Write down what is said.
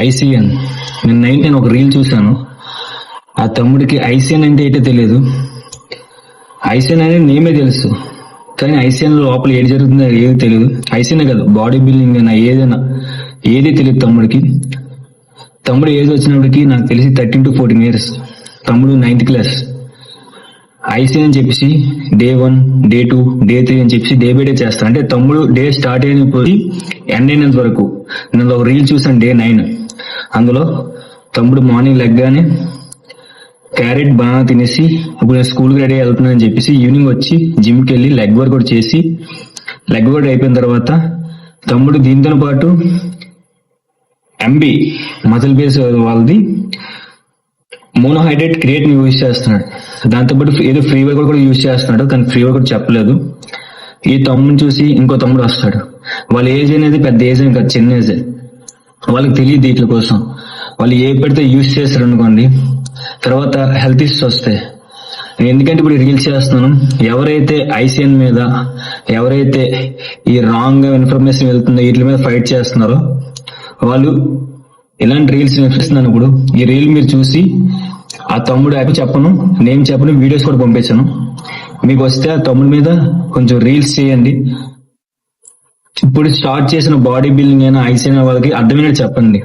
ICN. నేను ఒక reel చూశాను. ఆ తమ్ముడికి ఐసీఎన్ అంటే ఏంటో తెలియదు. ఐసీఎన్ అనేది నేమే తెలుసు, కానీ ఐసీఎన్ లోపల ఏది జరుగుతుందో ఏది తెలియదు. ఐసీఎన్ కాదు, బాడీ బిల్డింగ్ అయినా ఏదైనా ఏది తెలియదు తమ్ముడికి. తమ్ముడు ఏజ్ వచ్చినప్పటికి నాకు తెలిసి 13 to 14 years. తమ్ముడు 9th క్లాస్. ఐసీఎన్ అని చెప్పేసి డే 1, డే 2, డే 3 అని చెప్పేసి డే బై డే చేస్తాను. అంటే తమ్ముడు డే స్టార్ట్ అయినప్పుడు ఎండ్ అయినంత వరకు. నేను ఒక రీల్ చూసాను, డే 9. అందులో తమ్ముడు మార్నింగ్ లెగ్గానే క్యారెట్ బనానా తినేసి ఇప్పుడు నేను స్కూల్కి రెడీ వెళ్తున్నానని చెప్పేసి ఈవినింగ్ వచ్చి జిమ్కి వెళ్ళి లెగ్ వర్కౌట్ చేసి, లెగ్ వర్కౌట్ అయిపోయిన తర్వాత తమ్ముడు దీంతో పాటు ఎంబీ మజిల్ బేస్ వాళ్ళది మోనోహైడ్రేట్ క్రియేట్ యూజ్ చేస్తున్నాడు. దాంతోపాటు ఏదో ఫ్రీ వర్కౌట్ కూడా యూజ్ చేస్తున్నాడు, కానీ ఫ్రీ వర్కౌట్ చెప్పలేదు. ఈ తమ్ముడిని చూసి ఇంకో తమ్ముడు వస్తాడు. వాళ్ళ ఏజ్ అనేది పెద్ద ఏజ్ అని కాదు, చిన్న ఏజ్. వాళ్ళకి తెలియదు వీటి కోసం. వాళ్ళు ఏ పెడితే యూజ్ చేస్తారు అనుకోండి, తర్వాత హెల్త్ ఇష్యూస్ వస్తాయి. ఎందుకంటే ఇప్పుడు రీల్స్ చేస్తున్నాను, ఎవరైతే ఐసీఎన్ మీద, ఎవరైతే ఈ రాంగ్ ఇన్ఫర్మేషన్ వెళ్తుందో వీటి మీద ఫైట్ చేస్తున్నారో వాళ్ళు ఇలాంటి రీల్స్ వినిపిస్తున్నాను. ఇప్పుడు ఈ రీల్ మీరు చూసి ఆ తమ్ముడు యాప్ చెప్పను, నేను చెప్పను, వీడియోస్ కూడా పంపించాను. మీకు వస్తే ఆ తమ్ముడి మీద కొంచెం రీల్స్ చేయండి. ఇప్పుడు స్టార్ట్ చేసిన బాడీ బిల్డింగ్ అయినా ఐసీఎన్ వాళ్ళకి అర్థమైనట్టు చెప్పండి.